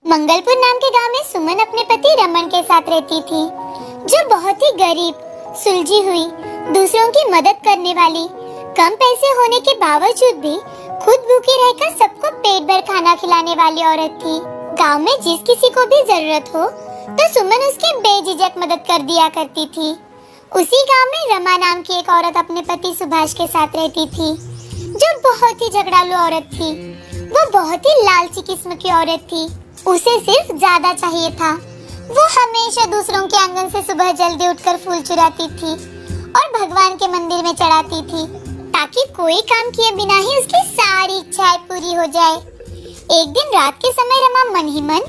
मंगलपुर नाम के गांव में सुमन अपने पति रमन के साथ रहती थी, जो बहुत ही गरीब, सुलझी हुई, दूसरों की मदद करने वाली, कम पैसे होने के बावजूद भी खुद भूखी रहकर सबको पेट भर खाना खिलाने वाली औरत थी। गांव में जिस किसी को भी जरूरत हो तो सुमन उसकी बेझिझक मदद कर दिया करती थी। उसी गांव में रमा नाम की एक औरत अपने पति सुभाष के साथ रहती थी, जो बहुत ही झगड़ालू औरत थी। वो बहुत ही लालची किस्म की औरत थी। उसे सिर्फ ज्यादा चाहिए था। वो हमेशा दूसरों के आंगन से सुबह जल्दी उठकर फूल चुराती थी और भगवान के मंदिर में चढ़ाती थी, ताकि कोई काम किए बिना ही उसकी सारी इच्छाएं पूरी हो जाए। एक दिन रात के समय रमा मन ही मन,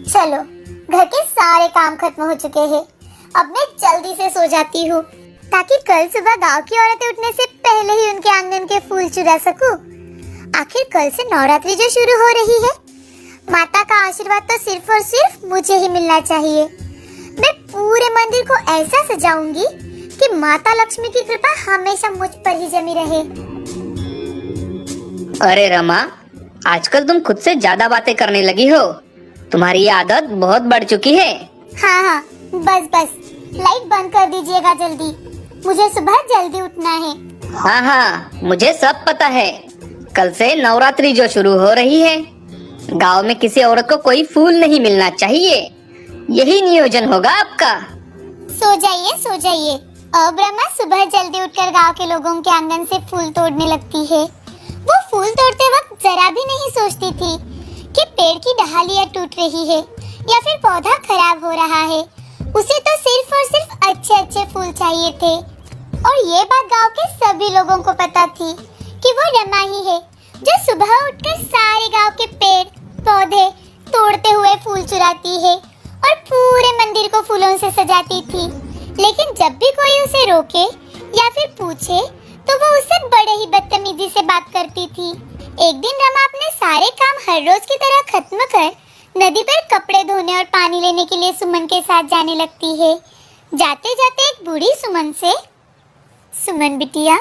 चलो घर के सारे काम खत्म हो चुके हैं, अब मैं जल्दी से सो जाती हूँ, ताकि कल सुबह गांव की औरतें उठने से पहले ही उनके आंगन के फूल चुरा सकूं। आखिर कल से नवरात्रि जो शुरू हो रही है, माता का आशीर्वाद तो सिर्फ और सिर्फ मुझे ही मिलना चाहिए। मैं पूरे मंदिर को ऐसा सजाऊंगी कि माता लक्ष्मी की कृपा हमेशा मुझ पर ही जमी रहे। अरे रमा, आजकल तुम खुद से ज्यादा बातें करने लगी हो। तुम्हारी ये आदत बहुत बढ़ चुकी है। हाँ, बस लाइट बंद कर दीजिएगा जल्दी, मुझे सुबह जल्दी उठना है। हाँ, मुझे सब पता है। कल से नवरात्रि जो शुरू हो रही है, गांव में किसी औरत को कोई फूल नहीं मिलना चाहिए। यही नियोजन होगा आपका। सो जाइए। अब रमा सुबह जल्दी उठकर गांव के लोगों के आंगन से फूल तोड़ने लगती है। वो फूल तोड़ते वक्त जरा भी नहीं सोचती थी कि पेड़ की डालियां टूट रही है या फिर पौधा खराब हो रहा है। उसे तो सिर्फ और सिर्फ अच्छे फूल चाहिए थे। और ये बात गांव के सभी लोगों को पता थी कि वो रमा ही है, जो सुबह उठकर सारे गांव के पेड़ पौधे तोड़ते हुए फूल चुराती है और पूरे मंदिर को फूलों से सजाती थी। लेकिन जब भी कोई उसे रोके या फिर पूछे तो वो उससे बड़े ही बदतमीजी से बात करती थी। एक दिन रमा अपने सारे काम हर रोज की तरह खत्म कर नदी पर कपड़े धोने और पानी लेने के लिए सुमन के साथ जाने लगती है। जाते जाते एक बूढ़ी सुमन से, सुमन बिटिया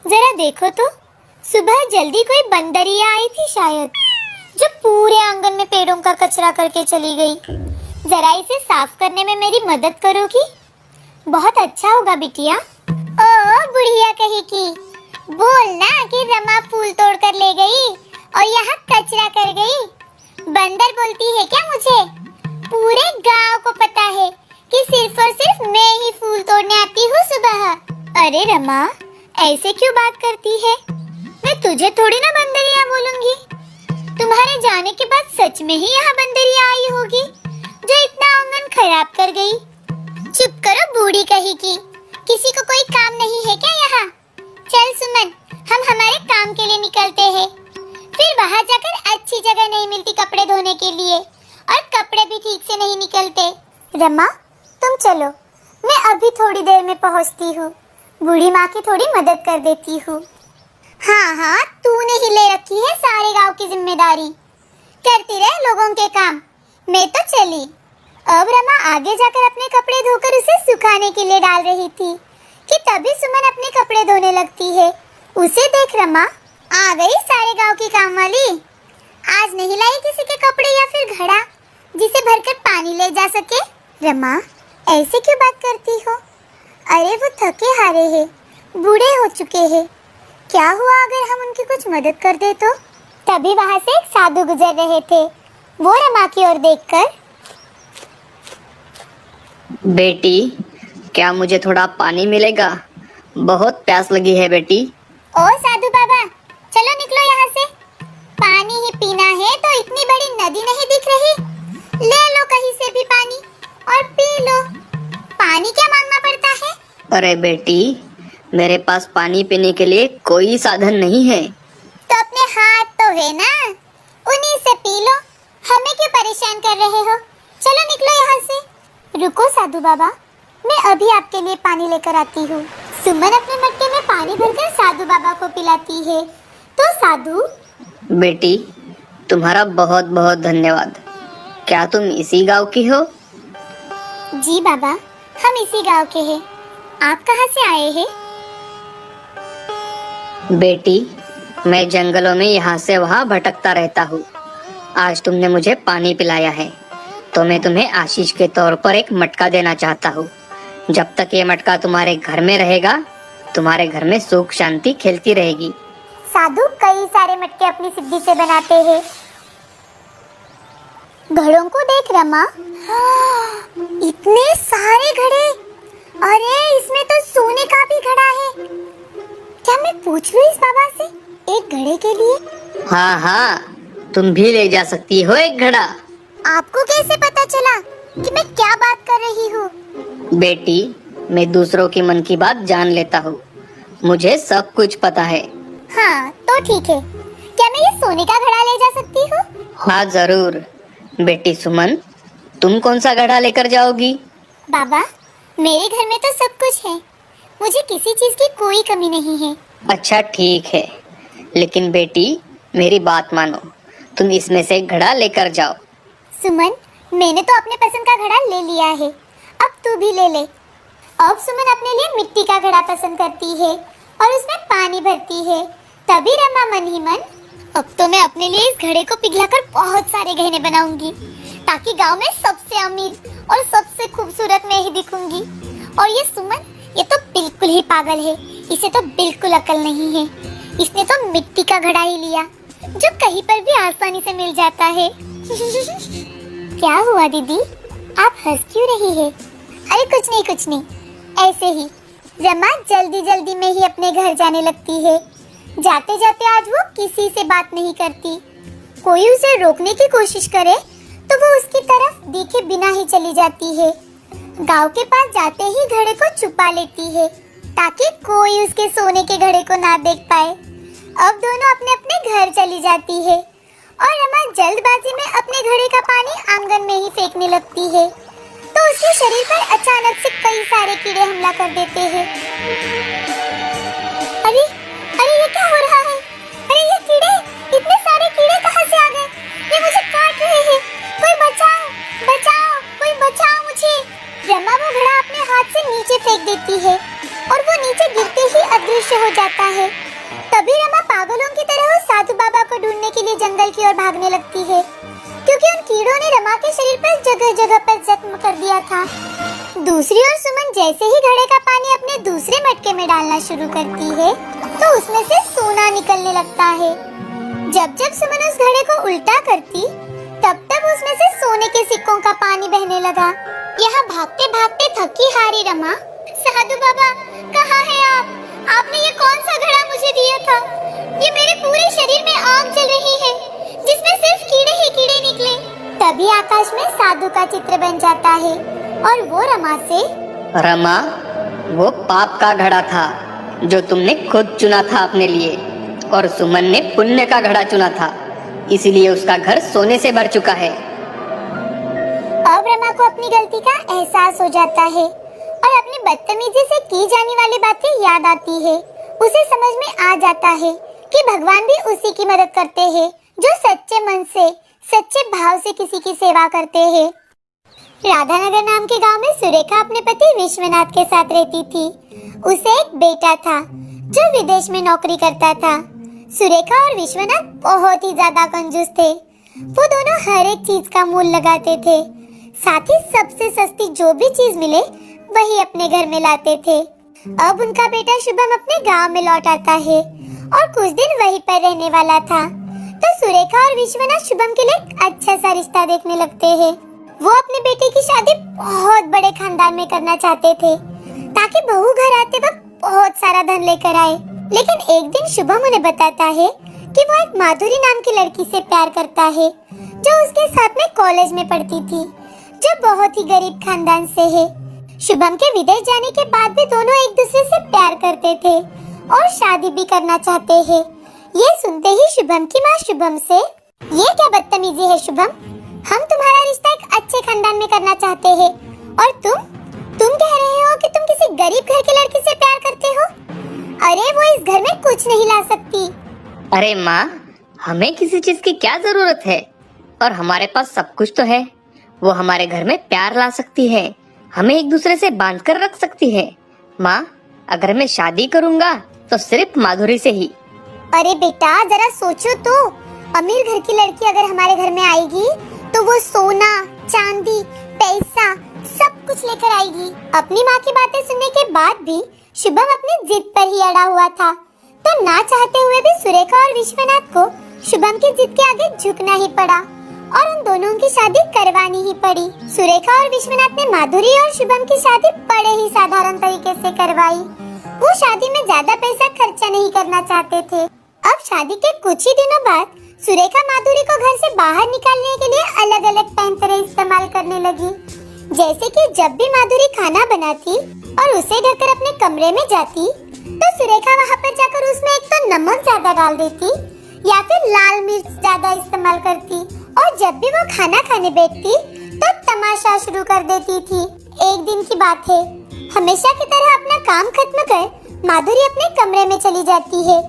जरा देखो तो, सुबह जल्दी कोई बंदरिया आई थी शायद, जो पूरे आंगन में पेड़ों का कचरा करके चली गई। जरा इसे साफ करने में मेरी मदद करोगी? बहुत अच्छा होगा बिटिया। ओ बुढ़िया कही की, बोलना कि रमा फूल तोड़ कर ले गई और यहाँ कचरा कर गई। बंदर बोलती है क्या मुझे? पूरे गांव को पता है कि सिर्फ और सिर्फ मैं ही फूल तोड़ने आती हूँ सुबह। अरे रमा, ऐसे क्यों बात करती है? मैं तुझे थोड़ी ना बंदरिया बोलूंगी। तुम्हारे जाने के बाद सच में ही यहाँ बंदरिया आई होगी, जो इतना आंगन खराब कर गई। चुप करो बूढ़ी कही की, किसी को कोई काम नहीं है क्या यहाँ? चल सुमन, हम हमारे काम के लिए निकलते हैं। फिर वहाँ जाकर अच्छी जगह नहीं मिलती कपड़े धोने के लिए, और कपड़े भी ठीक से नहीं निकलते। रमा तुम चलो, मैं अभी थोड़ी देर में पहुँचती हूँ। बूढ़ी माँ की थोड़ी मदद कर देती हूँ। हाँ, तूने ही ले रखी है सारे गांव की जिम्मेदारी, करती रहे लोगों के काम। मैं तो चली। अब रमा आगे जाकर अपने कपड़े धोकर उसे सुखाने के लिए डाल रही थी कि तभी सुमन अपने कपड़े धोने लगती है। उसे देख रमा, आ गई सारे गांव की काम वाली। आज नहीं लाई किसी के कपड़े या फिर घड़ा जिसे भरकर पानी ले जा सके। रमा ऐसे क्यों बात करती हो? अरे वो थके हारे हैं, बूढ़े हो चुके हैं। क्या हुआ अगर हम उनकी कुछ मदद कर दे तो? तभी वहाँ से एक साधु गुजर रहे थे। वो रमा की ओर देखकर, बेटी, क्या मुझे थोड़ा पानी मिलेगा? बहुत प्यास लगी है बेटी। ओ साधु बाबा, चलो निकलो यहाँ से। पानी ही पीना है तो इतनी बड़ी नदी नहीं दिख रही? ले लो कहीं से भी पानी और पी लो। पानी क्या मांगना पड़ता है? अरे बेटी, मेरे पास पानी पीने के लिए कोई साधन नहीं है। तो अपने हाथ तो है ना, उन्हीं से पी लो। हमें क्यों परेशान कर रहे हो? चलो निकलो यहाँ से। रुको साधु बाबा, मैं अभी आपके लिए पानी लेकर आती हूँ। सुमन अपने मटके में पानी भरकर साधु बाबा को पिलाती है। तो साधु, बेटी, तुम्हारा बहुत बहुत धन्यवाद। क्या तुम इसी गांव की हो? जी बाबा, हम इसी गांव के हैं। आप कहाँ से आए हैं? बेटी, मैं जंगलों में यहाँ से वहाँ भटकता रहता हूँ। आज तुमने मुझे पानी पिलाया है तो मैं तुम्हें आशीष के तौर पर एक मटका देना चाहता हूँ। जब तक ये मटका तुम्हारे घर में रहेगा, तुम्हारे घर में सुख शांति खेलती रहेगी। साधु कई सारे मटके अपनी सिद्धि से बनाते हैं। घड़ों को देख रमा, इतने सारे घड़े। अरे इसमें तो सोने का भी घड़ा है। क्या मैं पूछ लूं इस बाबा से एक घड़े के लिए? हाँ हाँ, तुम भी ले जा सकती हो एक घड़ा। आपको कैसे पता चला कि मैं क्या बात कर रही हूँ? बेटी, मैं दूसरों की मन की बात जान लेता हूँ, मुझे सब कुछ पता है। हाँ तो ठीक है, क्या मैं ये सोने का घड़ा ले जा सकती हूँ? हाँ जरूर। बेटी सुमन, तुम कौन सा घड़ा लेकर जाओगी? बाबा, मेरे घर में तो सब कुछ है, मुझे किसी चीज की कोई कमी नहीं है। अच्छा ठीक है, लेकिन बेटी मेरी बात मानो, तुम इसमें से एक घड़ा लेकर जाओ। सुमन, मैंने तो अपने पसंद का घड़ा ले लिया है, अब तू भी ले ले। अब सुमन अपने लिए मिट्टी का घड़ा पसंद करती है और उसमें पानी भरती है। तभी रमा मन ही मन, अब तो मैं अपने लिए इस घड़े को पिघलाकर बहुत सारे गहने बनाऊंगी, ताकि गांव में सबसे अमीर और सबसे खूबसूरत मैं ही दिखूंगी। और ये सुमन, ये तो बिल्कुल ही पागल है, इसे तो बिल्कुल अकल नहीं है। इसने तो मिट्टी का घड़ा ही लिया, जो कहीं पर भी आसानी से मिल जाता है। क्या हुआ दीदी, आप हंस क्यों रही है? अरे कुछ नहीं, ऐसे ही। रमा जल्दी जल्दी में ही अपने घर जाने लगती है। जाते जाते आज वो किसी से बात नहीं करती। कोई उसे रोकने की कोशिश करे तो वो उसकी तरफ देखे बिना ही चली जाती है। गांव के पास जाते ही घड़े को छुपा लेती है, ताकि कोई उसके सोने के घड़े को ना देख पाए। अब दोनों अपने अपने घर चली जाती है और रमा जल्दबाजी में अपने घड़े का पानी आंगन में ही फेंकने लगती है, तो उसके शरीर पर अचानक से कई सारे कीड़े हमला कर देते हैं। अरे अरे ये क्या हो रहा है? अरे ये कीड़े, इतने सारे कीड़े कहाँ से आ गए? ये मुझे काट रहे हैं। कोई बचाओ, बचाओ, कोई बचाओ मुझे। रमा वो घड़ा अपने हाथ से नीचे फेंक देती है और वो नीचे गिरते ही अदृश्य हो जाता है। तभी रमा पागलों की तरह उस साधु बाबा को ढूंढने के लिए जंगल की ओर भागने लगती है, क्योंकि उन कीड़ों ने रमा के शरीर पर जगह जगह पर जख्म कर दिया था। दूसरी ओर सुमन जैसे ही घड़े का पानी अपने दूसरे मटके में डालना शुरू करती है, तो उसमें से सोना निकलने लगता है। जब जब सुमन उस घड़े को उल्टा करती, तब तब उसमें से सोने के सिक्कों का पानी बहने लगा। यहाँ भागते भागते थकी हारी रमा, साधु बाबा कहाँ है आप? आपने ये कौन सा घड़ा मुझे दिया था? ये मेरे पूरे शरीर में आग जल रही है, जिसमें सिर्फ कीड़े ही कीड़े निकले। तभी आकाश में साधु का चित्र बन जाता है और वो रमा से, रमा, वो पाप का घड़ा था जो तुमने खुद चुना था अपने लिए, और सुमन ने पुण्य का घड़ा चुना था, इसलिए उसका घर सोने से भर चुका है। अब रमा को अपनी गलती का एहसास हो जाता है और अपनी बदतमीजी से की जाने वाली बातें याद आती है। उसे समझ में आ जाता है कि भगवान भी उसी की मदद करते हैं जो सच्चे मन से, सच्चे भाव से किसी की सेवा करते हैं। राधानगर नाम के गांव में सुरेखा अपने पति विश्वनाथ के साथ रहती थी। उसे एक बेटा था जो विदेश में नौकरी करता था। सुरेखा और विश्वनाथ बहुत ही ज्यादा कंजूस थे। वो दोनों हर एक चीज का मूल लगाते थे, साथ ही सबसे सस्ती जो भी चीज मिले वही अपने घर में लाते थे। अब उनका बेटा शुभम अपने गांव में लौट आता है और कुछ दिन वहीं पर रहने वाला था, तो सुरेखा और विश्वनाथ शुभम के लिए अच्छा सा रिश्ता देखने लगते हैं। वो अपने बेटे की शादी बहुत बड़े खानदान में करना चाहते थे, ताकि बहू घर आते वक्त बहुत सारा धन लेकर आए। लेकिन एक दिन शुभम उन्हें बताता है कि वो एक माधुरी नाम की लड़की से प्यार करता है, जो उसके साथ में कॉलेज में पढ़ती थी, जो बहुत ही गरीब खानदान से है। शुभम के विदेश जाने के बाद भी दोनों एक दूसरे से प्यार करते थे और शादी भी करना चाहते हैं। ये सुनते ही शुभम की माँ शुभम से, ये क्या बदतमीजी है शुभम, हम तुम्हारा रिश्ता एक अच्छे खानदान में करना चाहते हैं और तुम कह रहे हो कि तुम किसी गरीब घर की लड़की से प्यार करते हो? अरे वो इस घर में कुछ नहीं ला सकती। अरे माँ, हमें किसी चीज की क्या जरूरत है, और हमारे पास सब कुछ तो है। वो हमारे घर में प्यार ला सकती है, हमें एक दूसरे से बांध कर रख सकती है। माँ, अगर मैं शादी करूँगा तो सिर्फ माधुरी से ही। अरे बेटा जरा सोचो तो, अमीर घर की लड़की अगर हमारे घर में आएगी तो वो सोना, चांदी, पैसा सब कुछ लेकर आएगी। अपनी माँ की बातें सुनने के बाद भी शुभम अपनी जिद पर ही अड़ा हुआ था, तो ना चाहते हुए भी सुरेखा और विश्वनाथ को शुभम की जिद के आगे झुकना ही पड़ा और उन दोनों की शादी करवानी ही पड़ी। सुरेखा और विश्वनाथ ने माधुरी और शुभम की शादी बड़े ही साधारण तरीके से करवाई। वो शादी में ज्यादा पैसा खर्चा नहीं करना चाहते थे। अब शादी के कुछ ही दिनों बाद सुरेखा माधुरी को घर से बाहर निकालने के लिए अलग अलग पैंतरे इस्तेमाल करने लगी। जैसे कि जब भी माधुरी खाना बनाती और उसे ढककर अपने कमरे में जाती तो सुरेखा वहाँ पर जाकर उसमें एक तो नमक ज्यादा डाल देती या फिर लाल मिर्च ज्यादा इस्तेमाल करती, और जब भी वो खाना खाने बैठती तो तमाशा शुरू कर देती थी। एक दिन की बात है, हमेशा की तरह अपना काम खत्म कर माधुरी अपने कमरे में चली जाती है।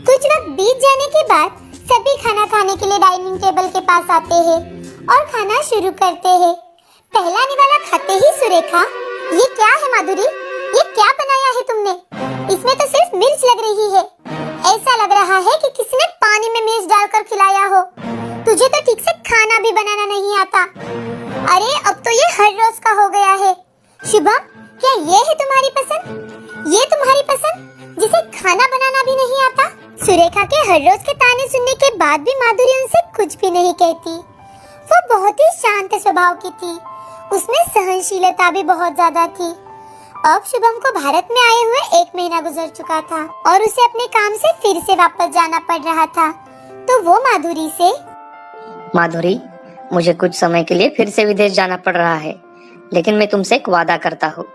कुछ वक्त बीत जाने के बाद सभी खाना खाने के लिए डाइनिंग टेबल के पास आते हैं और खाना शुरू करते हैं। पहला निवाला खाते ही सुरेखा, ये क्या है माधुरी, ये क्या बनाया है तुमने? इसमें तो सिर्फ मिर्च लग रही है। ऐसा लग रहा है कि किसी ने पानी में मिर्च डालकर खिलाया हो। तुझे तो ठीक से खाना भी बनाना नहीं आता। अरे अब तो ये हर रोज का हो गया है। शुभम, क्या ये है तुम्हारी पसंद? ये तुम्हारी पसंद जिसे खाना बनाना भी नहीं आता? सुरेखा के हर रोज के ताने सुनने के बाद भी माधुरी उनसे कुछ भी नहीं कहती। वो बहुत ही शांत स्वभाव की थी, उसमें सहनशीलता भी बहुत ज्यादा थी। अब शुभम को भारत में आए हुए 1 महीना गुजर चुका था और उसे अपने काम से फिर से वापस जाना पड़ रहा था। तो वो माधुरी से, माधुरी, मुझे कुछ समय के लिए फिर से विदेश जाना पड़ रहा है, लेकिन मैं तुमसे एक वादा करता हूँ,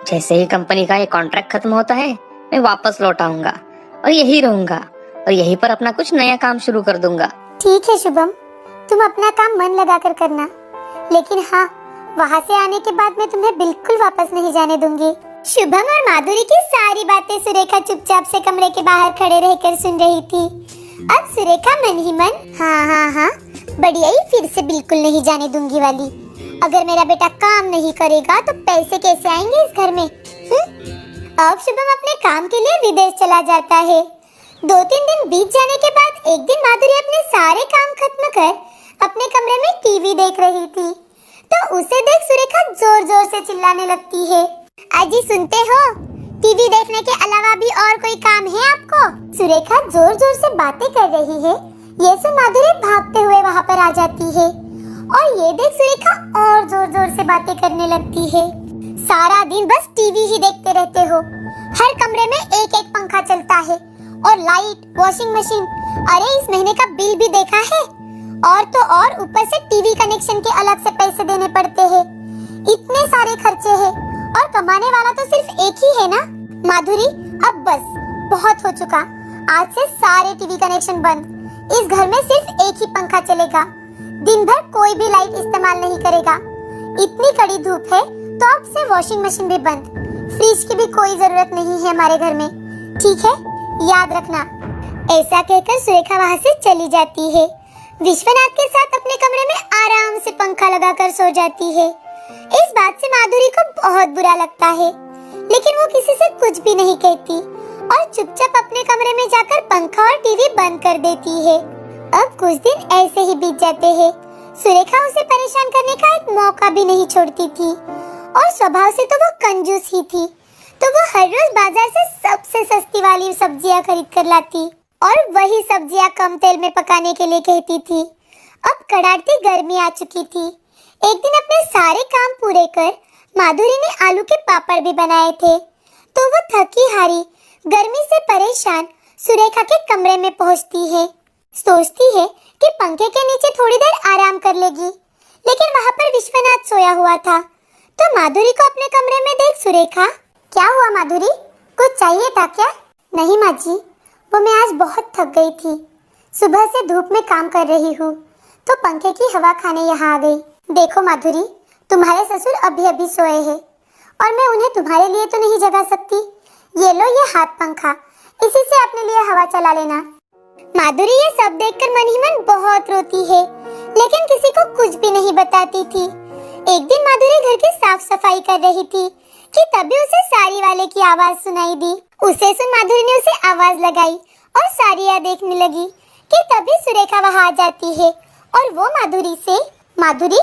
जैसे ही कंपनी का ये कॉन्ट्रैक्ट खत्म होता है मैं वापस लौट आऊंगा और यही रहूंगा और यहीं पर अपना कुछ नया काम शुरू कर दूंगा। ठीक है शुभम, तुम अपना काम मन लगाकर करना, लेकिन हाँ, वहाँ से आने के बाद मैं तुम्हें बिल्कुल वापस नहीं जाने दूंगी। शुभम और माधुरी की सारी बातें सुरेखा चुपचाप से कमरे के बाहर खड़े रहकर सुन रही थी। अब सुरेखा मन ही मन, हाँ, बढ़िया ही, फिर से बिल्कुल नहीं जाने दूंगी वाली। अगर मेरा बेटा काम नहीं करेगा तो पैसे कैसे आएंगे इस घर में? अब शुभम अपने काम के लिए विदेश चला जाता है। 2-3 दिन बीत जाने के बाद एक दिन माधुरी अपने सारे काम खत्म कर अपने कमरे में टीवी देख रही थी, तो उसे देख सुरेखा जोर जोर से चिल्लाने लगती है, अजी सुनते हो, टीवी देखने के अलावा भी और कोई काम है आपको? सुरेखा जोर जोर से बातें कर रही है। ये सुन माधुरी भागते हुए वहाँ पर आ जाती है और ये देख सुरेखा और जोर जोर से बातें करने लगती है। सारा दिन बस टीवी ही देखते रहते हो, हर कमरे में एक एक पंखा चलता है और लाइट, वॉशिंग मशीन, अरे इस महीने का बिल भी देखा है? और तो और ऊपर से टीवी कनेक्शन के अलग से पैसे देने पड़ते हैं। इतने सारे खर्चे हैं और कमाने वाला तो सिर्फ एक ही है ना? माधुरी, अब बस बहुत हो चुका। आज से सारे टीवी कनेक्शन बंद। इस घर में सिर्फ एक ही पंखा चलेगा। दिन भर कोई भी लाइट इस्तेमाल नहीं करेगा। इतनी कड़ी धूप है तो अब से वॉशिंग मशीन भी बंद। फ्रिज की भी कोई जरूरत नहीं है हमारे घर में, ठीक है? याद रखना। ऐसा कहकर सुरेखा वहाँ से चली जाती है। विश्वनाथ के साथ अपने कमरे में आराम से पंखा लगाकर सो जाती है। इस बात से माधुरी को बहुत बुरा लगता है, लेकिन वो किसी से कुछ भी नहीं कहती और चुपचाप अपने कमरे में जाकर पंखा और टीवी बंद कर देती है। अब कुछ दिन ऐसे ही बीत जाते हैं। सुरेखा उसे परेशान करने का एक मौका भी नहीं छोड़ती थी और स्वभाव से तो वो कंजूस ही थी, तो वो हर रोज बाजार से सबसे सस्ती वाली सब्जियां खरीद कर लाती और वही सब्जियां कम तेल में पकाने के लिए कहती थी। अब कड़ाकती गर्मी आ चुकी थी। एक दिन अपने सारे काम पूरे कर माधुरी ने आलू के पापड़ भी बनाए थे, तो वो थकी हारी, गर्मी से परेशान सुरेखा के कमरे में पहुंचती है। सोचती है कि पंखे के नीचे थोड़ी देर आराम कर लेगी, लेकिन वहाँ पर विश्वनाथ सोया हुआ था। तो माधुरी को अपने कमरे में देख सुरेखा, क्या हुआ माधुरी, कुछ चाहिए था क्या? नहीं माँ जी, वो मैं आज बहुत थक गई थी। सुबह से धूप में काम कर रही हूँ तो पंखे की हवा खाने यहाँ आ गई। देखो माधुरी, तुम्हारे ससुर अभी अभी सोए हैं और मैं उन्हें तुम्हारे लिए तो नहीं जगा सकती। ये लो ये हाथ पंखा, इसी से अपने लिए हवा चला लेना। माधुरी ये सब देखकर मन ही मन बहुत रोती है, लेकिन किसी को कुछ भी नहीं बताती थी। एक दिन माधुरी घर की साफ सफाई कर रही थी कि तभी उसे साड़ी वाले की आवाज सुनाई दी। उसे सुन माधुरी ने उसे आवाज लगाई और साड़ियाँ देखने लगी कि तभी सुरेखा वहां आ जाती है और वो माधुरी से, माधुरी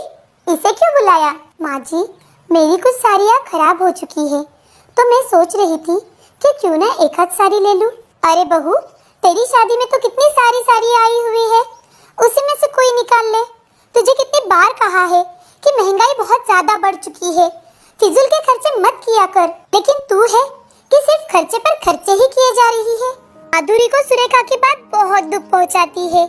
इसे क्यों बुलाया? माँ जी, मेरी कुछ साड़ियाँ खराब हो चुकी है तो मैं सोच रही थी कि क्यों ना एक आध साड़ी ले लूं। अरे बहू, तेरी शादी में तो कितनी सारी साड़ियाँ आई हुई है, उसी में से कोई निकाल ले। तुझे कितनी बार कहा है कि महंगाई बहुत ज्यादा बढ़ चुकी है, फिजूल के खर्चे मत किया कर, लेकिन तू है कि सिर्फ खर्चे पर खर्चे ही किए जा रही है। माधुरी को सुरेखा की बात बहुत दुख पहुंचाती है,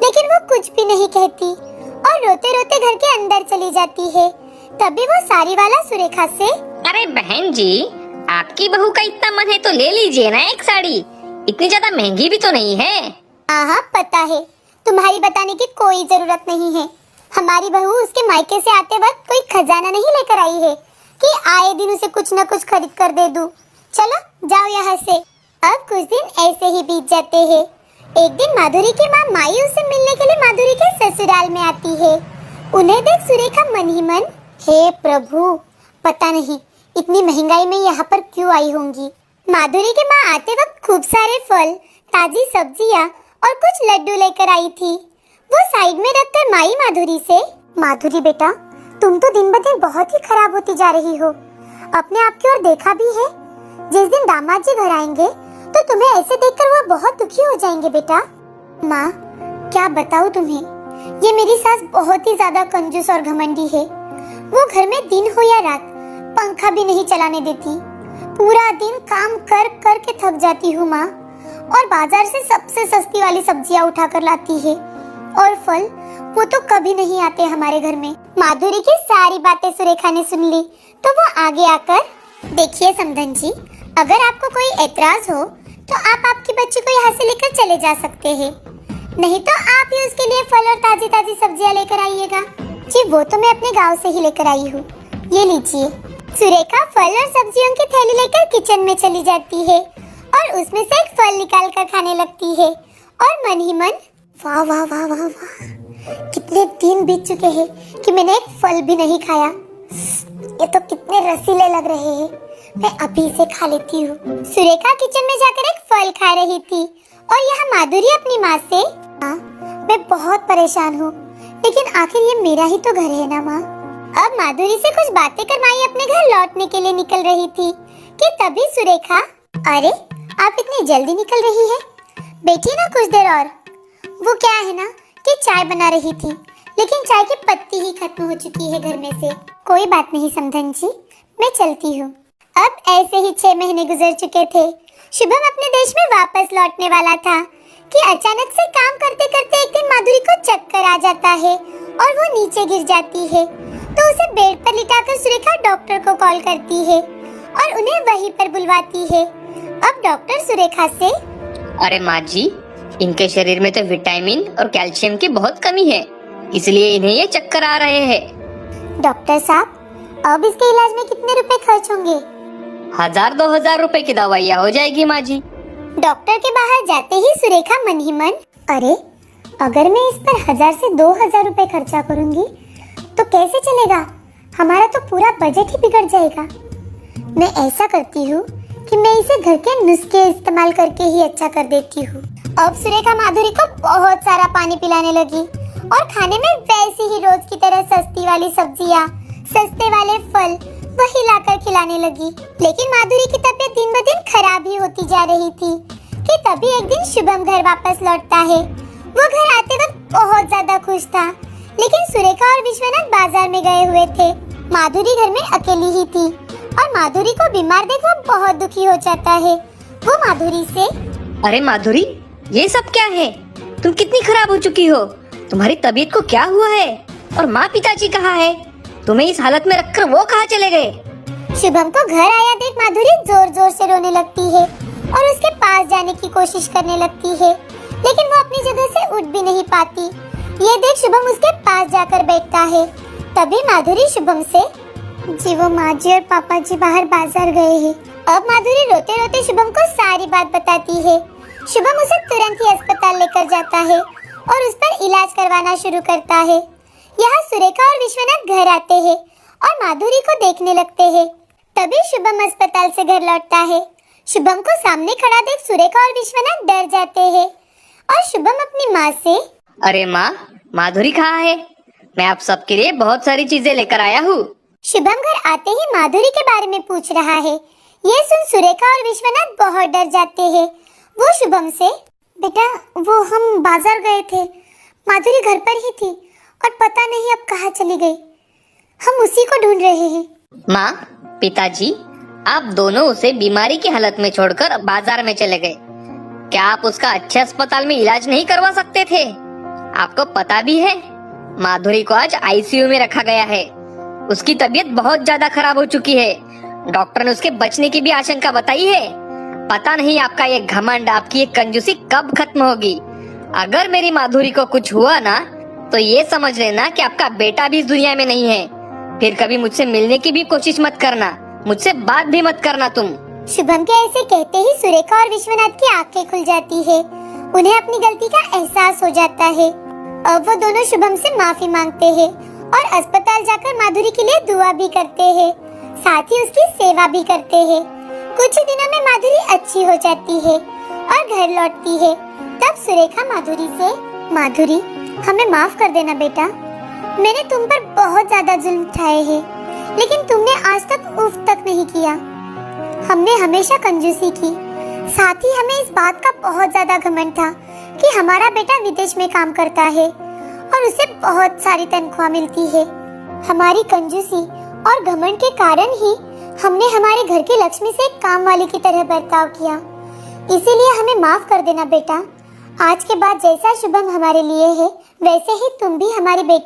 लेकिन वो कुछ भी नहीं कहती और रोते रोते घर के अंदर चली जाती है। तभी वो साड़ी वाला सुरेखा से, अरे बहन जी, आपकी बहू का इतना मन है तो ले लीजिए ना एक साड़ी, इतनी ज्यादा महंगी भी तो नहीं है। हाँ पता है, तुम्हारी बताने की कोई जरूरत नहीं है। हमारी बहू उसके मायके से आते वक्त कोई खजाना नहीं लेकर आई है कि आए दिन उसे कुछ न कुछ खरीद कर दे दूं। चलो जाओ यहाँ से। अब कुछ दिन ऐसे ही बीत जाते हैं। एक दिन माधुरी की माँ माई उसे मिलने के लिए माधुरी के ससुराल में आती है। उन्हें देख सुरेखा मन ही मन, हे प्रभु, पता नहीं इतनी महंगाई में यहाँ पर क्यों आई होंगी। माधुरी की माँ आते वक्त खूब सारे फल, ताजी सब्जियाँ और कुछ लड्डू लेकर आई थी। वो साइड में रखकर माई माधुरी से, माधुरी बेटा, तुम तो दिन ब दिन बहुत ही खराब होती जा रही हो। अपने आप की ओर देखा भी है? जिस दिन दामाद जी घर आएंगे तो तुम्हें ऐसे देखकर वो बहुत दुखी हो जाएंगे बेटा। माँ, क्या बताऊँ तुम्हें, ये मेरी सास बहुत ही ज्यादा कंजूस और घमंडी है। वो घर में दिन हो या रात पंखा भी नहीं चलाने देती। पूरा दिन काम कर कर के थक जाती हूँ माँ, और बाजार से सबसे सस्ती वाली सब्जियाँ उठा कर लाती है, और फल वो तो कभी नहीं आते हमारे घर में। माधुरी की सारी बातें सुरेखा ने सुन ली तो वो आगे आकर, देखिए समधन जी, अगर आपको कोई ऐतराज हो तो आप आपकी बच्ची को यहाँ से लेकर चले जा सकते हैं, नहीं तो आप ही उसके लिए फल और ताजी ताजी सब्जियाँ लेकर आइएगा। जी वो तो मैं अपने गांव से ही लेकर आई हूँ, ये लीजिए। सुरेखा फल और सब्जियों की थैली लेकर किचन में चली जाती है और उसमें से एक फल निकाल कर खाने लगती है और मन ही मन, वाह वाह वाह वाह वाह, कितने दिन बीत चुके हैं कि मैंने एक फल भी नहीं खाया। ये तो कितने रसीले लग रहे हैं, मैं अभी इसे खा लेती हूँ। सुरेखा किचन में जाकर एक फल खा रही थी और यहाँ माधुरी अपनी माँ से, माँ मैं बहुत परेशान हूँ, लेकिन आखिर ये मेरा ही तो घर है ना माँ। अब माधुरी से कुछ बातें कर माई अपने घर लौटने के लिए निकल रही थी कि तभी सुरेखा, अरे आप इतनी जल्दी निकल रही है, बैठिए ना कुछ देर और। वो क्या है ना कि चाय बना रही थी, लेकिन चाय की पत्ती ही खत्म हो चुकी है घर में से। कोई बात नहीं समधन जी, मैं चलती हूँ। अब ऐसे ही 6 महीने गुजर चुके थे। शुभम अपने देश में वापस लौटने वाला था कि अचानक से काम करते करते एक दिन माधुरी को चक्कर आ जाता है और वो नीचे गिर जाती है। तो उसे बेड पर लिटाकर सुरेखा डॉक्टर को कॉल करती है और उन्हें वहीं पर बुलवाती है। अब डॉक्टर सुरेखा से, अरे माँ जी, इनके शरीर में तो विटामिन और कैल्शियम की बहुत कमी है, इसलिए इन्हें ये चक्कर आ रहे हैं। डॉक्टर साहब, अब इसके इलाज में कितने रुपए खर्च होंगे? 1000-2000 रुपए की दवाइयाँ हो जाएगी माँ जी। डॉक्टर के बाहर जाते ही सुरेखा मन ही मन, अरे अगर मैं इस पर 1000 से 2000 रुपए खर्चा करूंगी तो कैसे चलेगा, हमारा तो पूरा बजट ही बिगड़ जाएगा। मैं ऐसा करती हूँ कि मैं इसे घर के नुस्खे इस्तेमाल करके ही अच्छा कर देती हूँ। अब सुरेखा माधुरी को बहुत सारा पानी पिलाने लगी और खाने में वैसी ही रोज की तरह सस्ती वाली सब्जियाँ, सस्ते वाले फल वही लाकर खिलाने लगी। लेकिन माधुरी की तबीयत दिन ब दिन खराब ही होती जा रही थी कि तभी एक दिन शुभम घर वापस लौटता है। वो घर आते वक्त बहुत ज्यादा खुश था, लेकिन सुरेखा और विश्वनाथ बाजार में गए हुए थे। माधुरी घर में अकेली ही थी और माधुरी को बीमार देख वो बहुत दुखी हो जाता है। वो माधुरी से, अरे माधुरी, ये सब क्या है? तुम कितनी खराब हो चुकी हो? तुम्हारी तबीयत को क्या हुआ है? और माँ पिताजी कहाँ है? तुम्हें इस हालत में रखकर वो कहाँ चले गए? शुभम को घर आया देख माधुरी जोर जोर से रोने लगती है और उसके पास जाने की कोशिश करने लगती है, लेकिन वो अपनी जगह से उठ भी नहीं पाती। ये देख शुभम उसके पास जाकर बैठता है। तभी माधुरी शुभम से, जी वो माँ जी और पापा जी बाहर बाजार गए हैं। अब माधुरी रोते रोते शुभम को सारी बात बताती है। शुभम उसे तुरंत ही अस्पताल लेकर जाता है और उस पर इलाज करवाना शुरू करता है। यहाँ सुरेखा और विश्वनाथ घर आते हैं और माधुरी को देखने लगते हैं। तभी शुभम अस्पताल से घर लौटता है। शुभम को सामने खड़ा देख सुरेखा और विश्वनाथ डर जाते हैं और शुभम अपनी माँ से, अरे माँ, माधुरी कहाँ है? मैं आप सबके लिए बहुत सारी चीजें लेकर आया हूँ। शुभम घर आते ही माधुरी के बारे में पूछ रहा है। ये सुन सुरेखा और विश्वनाथ बहुत डर जाते हैं। वो शुभम से, बेटा वो हम बाजार गए थे, माधुरी घर पर ही थी और पता नहीं अब कहाँ चली गई, हम उसी को ढूंढ रहे हैं। माँ, पिताजी, आप दोनों उसे बीमारी की हालत में छोड़कर बाजार में चले गए। क्या आप उसका अच्छे अस्पताल में इलाज नहीं करवा सकते थे? आपको पता भी है माधुरी को आज आईसीयू में रखा गया है। उसकी तबीयत बहुत ज्यादा खराब हो चुकी है। डॉक्टर ने उसके बचने की भी आशंका बताई है। पता नहीं आपका ये घमंड, आपकी ये कंजूसी कब खत्म होगी। अगर मेरी माधुरी को कुछ हुआ ना तो ये समझ लेना कि आपका बेटा भी इस दुनिया में नहीं है। फिर कभी मुझसे मिलने की भी कोशिश मत करना, मुझसे बात भी मत करना तुम। शुभम के ऐसे कहते ही सुरेखा और विश्वनाथ की आंखें खुल जाती है। उन्हें अपनी गलती का एहसास हो जाता है। अब वो दोनों शुभम से माफी मांगते हैं और अस्पताल जाकर माधुरी के लिए दुआ भी करते हैं, साथ ही उसकी सेवा भी करते हैं। कुछ ही दिनों में माधुरी अच्छी हो जाती है और घर लौटती है। तब सुरेखा माधुरी से, माधुरी हमें माफ कर देना बेटा, मैंने तुम पर बहुत ज्यादा जुल्म उठाए हैं, लेकिन तुमने आज तक उफ तक नहीं किया। हमने हमेशा कंजूसी की, साथ ही हमें इस बात का बहुत ज्यादा घमंड था कि हमारा बेटा विदेश में काम करता है और उसे बहुत सारी तनख्वाह मिलती है। हमारी कंजूसी और घमंड के कारण ही हमने हमारे घर की लक्ष्मी से एक काम वाली की तरह बर्ताव किया। इसीलिए हमें माफ कर देना बेटा। आज के बाद जैसा शुभम हमारे लिए है, वैसे ही तुम भी हमारी बेटी